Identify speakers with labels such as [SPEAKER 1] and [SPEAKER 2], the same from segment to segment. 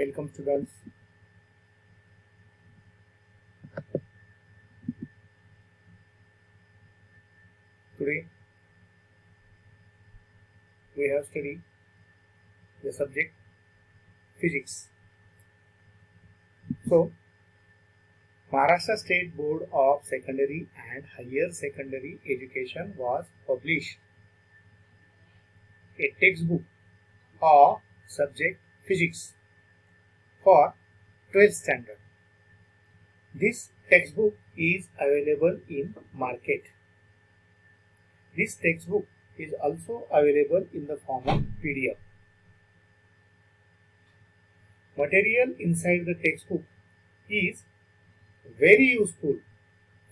[SPEAKER 1] Welcome students. Today we have studied the subject physics. So Maharashtra State Board of Secondary and Higher Secondary Education was published a textbook of subject physics for 12th standard. This textbook is available in market. This textbook is also available in the form of PDF. Material inside the textbook is very useful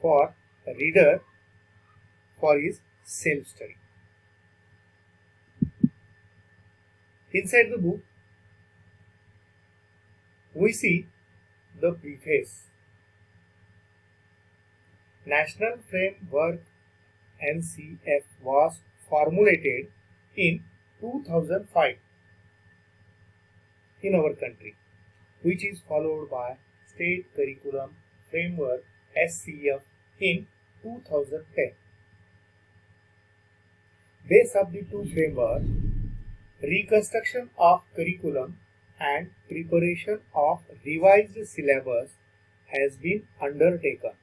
[SPEAKER 1] for a reader for his self-study. Inside the book, we see the preface. National Framework NCF was formulated in 2005 in our country, which is followed by State Curriculum Framework SCF in 2010. Base of the two frameworks, reconstruction of curriculum and preparation of revised syllabus has been undertaken,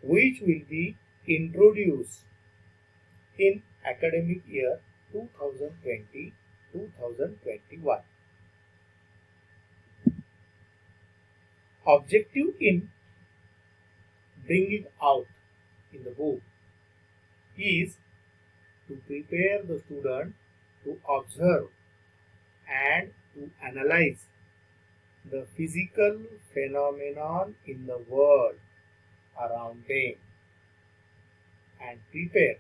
[SPEAKER 1] which will be introduced in academic year 2020-2021. Objective in bringing out in the book is to prepare the student to observe and to analyze the physical phenomenon in the world around them and prepare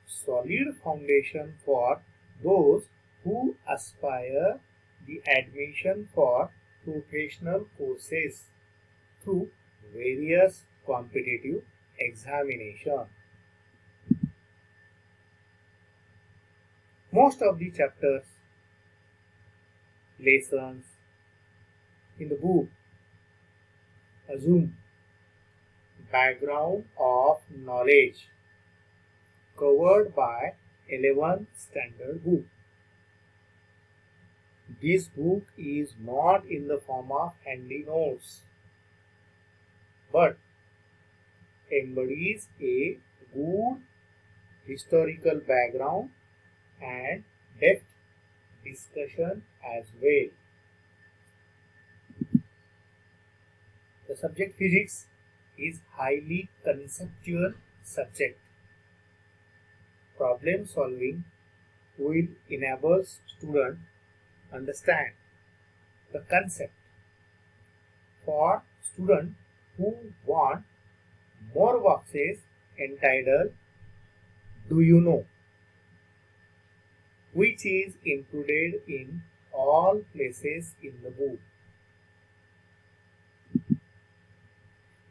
[SPEAKER 1] solid foundation for those who aspire the admission for professional courses through various competitive examinations. Most of the chapters, lessons in the book assume background of knowledge covered by 11th standard book. This book is not in the form of handy notes, but embodies a good historical background and depth discussion as well. The subject physics is highly conceptual subject. Problem solving will enable students understand the concept. For students who want more boxes entitled "Do you know?", which is included in all places in the book.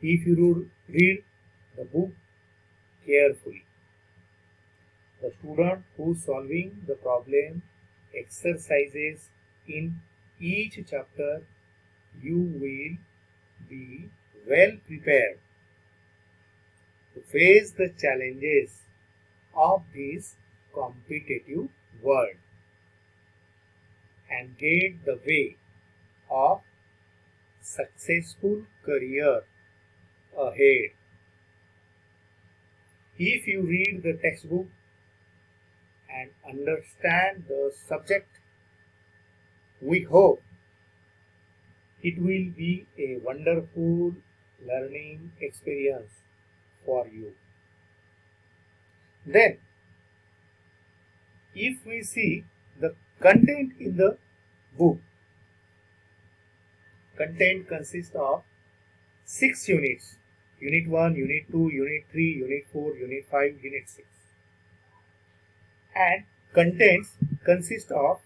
[SPEAKER 1] If you read the book carefully, the student who is solving the problem exercises in each chapter, you will be well prepared to face the challenges of this competitive world and get the way of successful career ahead. If you read the textbook and understand the subject, we hope it will be a wonderful learning experience for you. Then, if we see the content in the book, content consists of 6 units. Unit 1, Unit 2, Unit 3, Unit 4, Unit 5, Unit 6. And contents consist of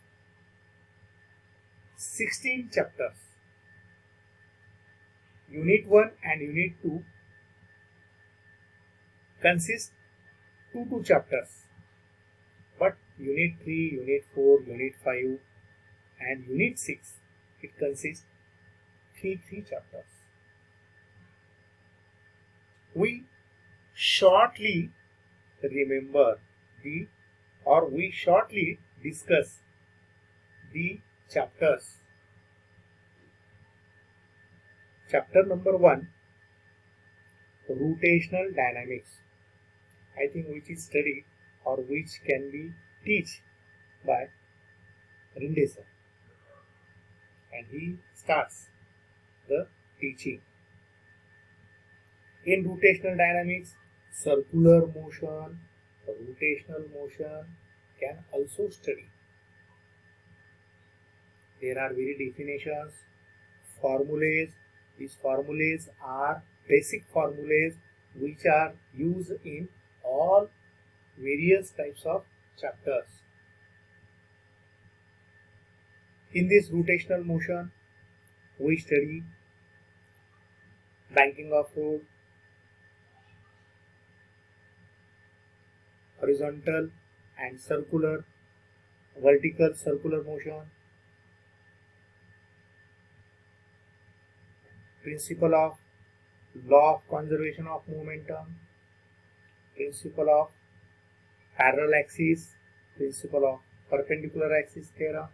[SPEAKER 1] 16 chapters. Unit 1 and Unit 2 consist 2 chapters. But Unit 3, Unit 4, Unit 5 and Unit 6, it consists three chapters. We shortly remember we shortly discuss the chapters. Chapter number 1, rotational dynamics, I think, which is studied or which can be taught by Rindeser, and he starts the teaching. In rotational dynamics, circular motion, rotational motion can also study. There are very definitions, formulas. These formulas are basic formulas which are used in all various types of chapters. In this rotational motion, we study banking of road, horizontal and vertical circular motion, principle of law of conservation of momentum, principle of parallel axis, principle of perpendicular axis theorem,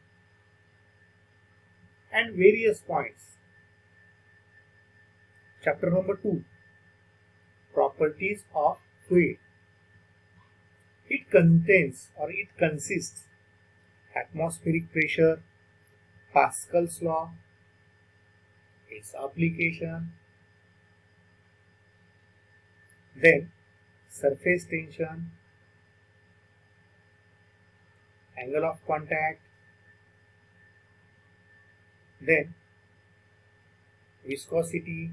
[SPEAKER 1] and various points. Chapter number 2, properties of fluid. It consists atmospheric pressure, Pascal's law, its application, then surface tension, angle of contact, then viscosity,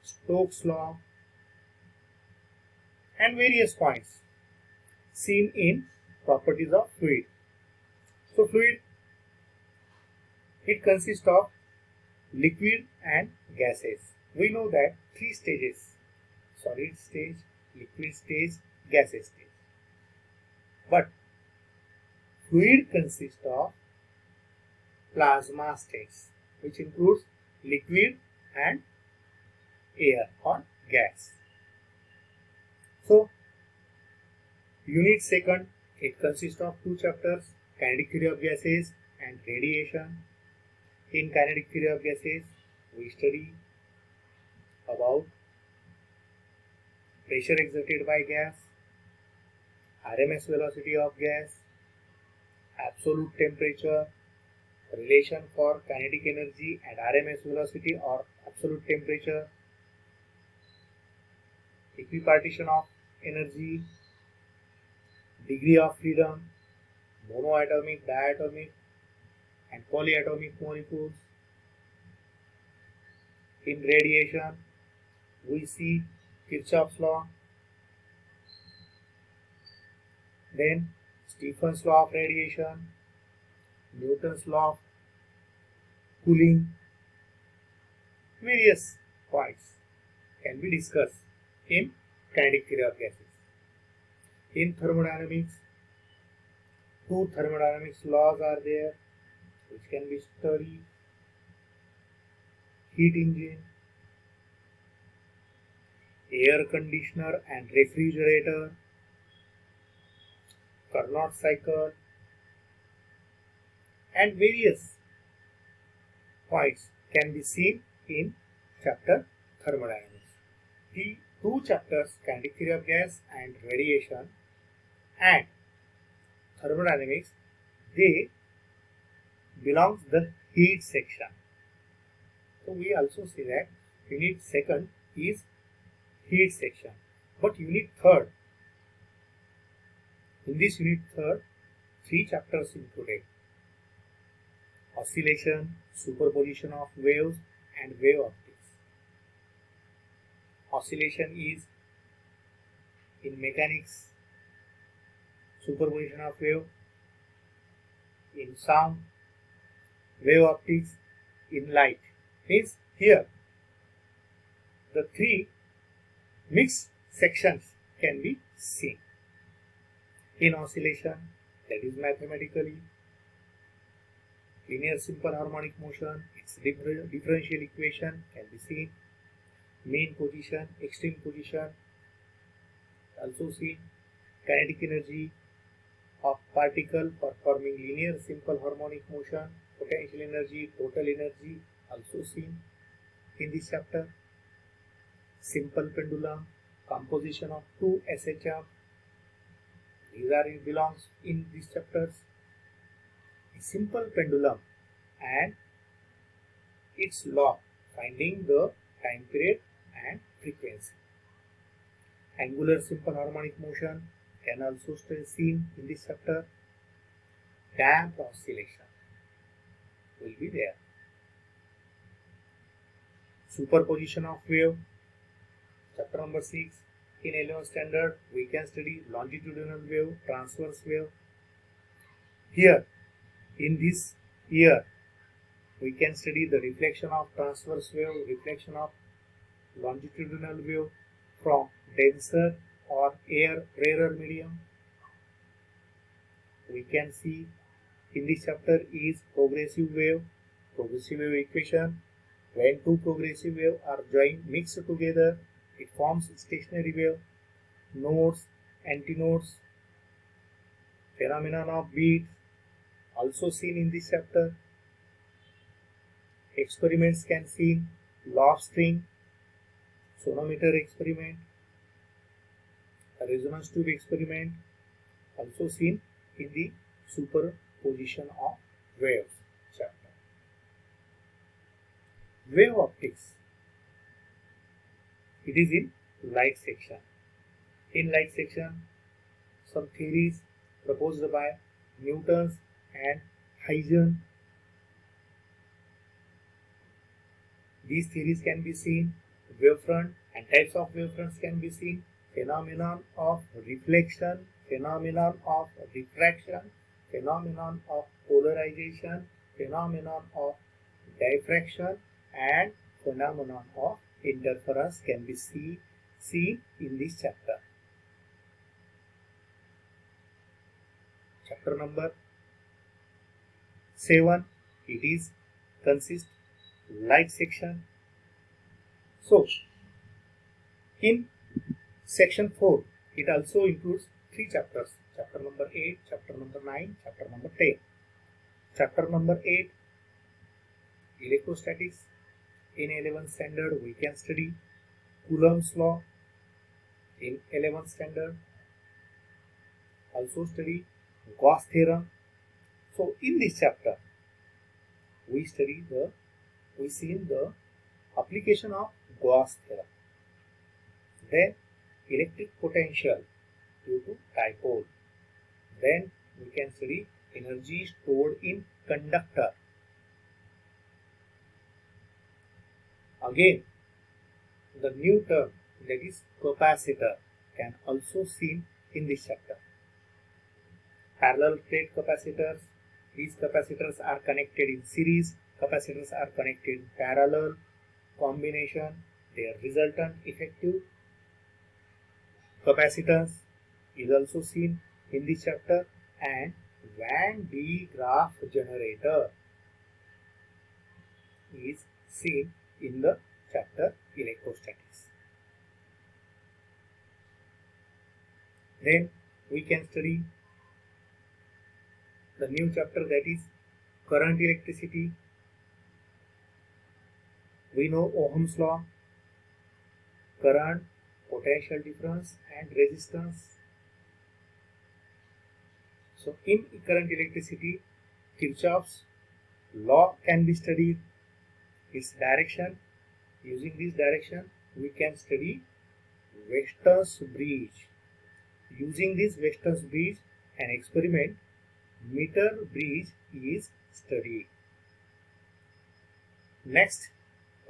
[SPEAKER 1] Stokes' law, and various points seen in properties of fluid. So fluid, it consists of liquid and gases. We know that 3 stages: solid stage, liquid stage, gaseous stage. But fluid consists of plasma states, which includes liquid and air or gas. So, Unit 2, it consists of 2 chapters: kinetic theory of gases and radiation. In kinetic theory of gases, we study about pressure exerted by gas, RMS velocity of gas, absolute temperature, relation for kinetic energy and RMS velocity or absolute temperature, equipartition of energy, degree of freedom, monoatomic, diatomic and polyatomic molecules. In radiation, we see Kirchhoff's law, then Stephen's law of radiation, Newton's law of cooling. Various points can be discussed in kinetic theory of gases. In thermodynamics, 2 thermodynamics laws are there which can be studied: heat engine, air conditioner and refrigerator, Carnot cycle, and various points can be seen in chapter thermodynamics. The 2 chapters, kinetic theory of gas and radiation and thermodynamics, they belong to the heat section. So we also see that Unit 2 is heat section. But Unit 3, in this Unit 3, 3 chapters included: oscillation, superposition of waves and wave optics. Oscillation is in mechanics, superposition of wave in sound, wave optics in light. Means here the 3 mixed sections can be seen. In oscillation, that is mathematically, linear simple harmonic motion, its differential equation can be seen, mean position, extreme position, also seen, kinetic energy of particle performing linear simple harmonic motion, potential energy, total energy, also seen in this chapter, simple pendulum, composition of two SHM, these belongs in these chapters, a simple pendulum and its law, finding the time period and frequency. Angular simple harmonic motion can also be seen in this chapter. Damped oscillation will be there. Superposition of wave, chapter number 6. In 11th standard, we can study longitudinal wave, transverse wave. Here, in this year, we can study the reflection of transverse wave, reflection of longitudinal wave from denser or air rarer medium. We can see in this chapter is progressive wave equation. When two progressive waves are joined, mixed together, it forms stationary wave. Nodes, antinodes, phenomenon of beats, also seen in this chapter. Experiments can seen, law of string, sonometer experiment, resonance tube experiment, also seen in the superposition of waves chapter. Wave optics, it is in light section. In light section, some theories proposed by Newton and Huygens. These theories can be seen. Wavefront and types of wavefronts can be seen. Phenomenon of reflection, phenomenon of refraction, phenomenon of polarization, phenomenon of diffraction, and phenomenon of interference can be seen in this chapter. Chapter number 7, it is consists light section. So, in section 4, it also includes 3 chapters. Chapter number 8, chapter number 9, chapter number 10. Chapter number 8, electrostatics. In 11th standard, we can study Coulomb's law. In 11th standard, also study Gauss theorem. So, in this chapter, we seen the application of Gauss theorem. Then, electric potential due to dipole. Then, we can study energy stored in conductor. Again, the new term, that is capacitor, can also seen in this chapter. Parallel plate capacitors. These capacitors are connected in series. Capacitors are connected in parallel. Combination, their resultant effective capacitance is also seen in this chapter. And Van de Graaff generator is seen in the chapter electrostatics. Then we can study the new chapter, that is current electricity. We know Ohm's law, current, potential difference, and resistance. So in current electricity, Kirchhoff's law can be studied, its direction. Using this direction, we can study Wester's bridge. Using this Wester's bridge, an experiment, meter bridge is studied. Next,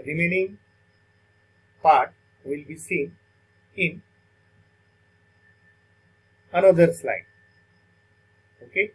[SPEAKER 1] remaining part will be seen in another slide. Okay.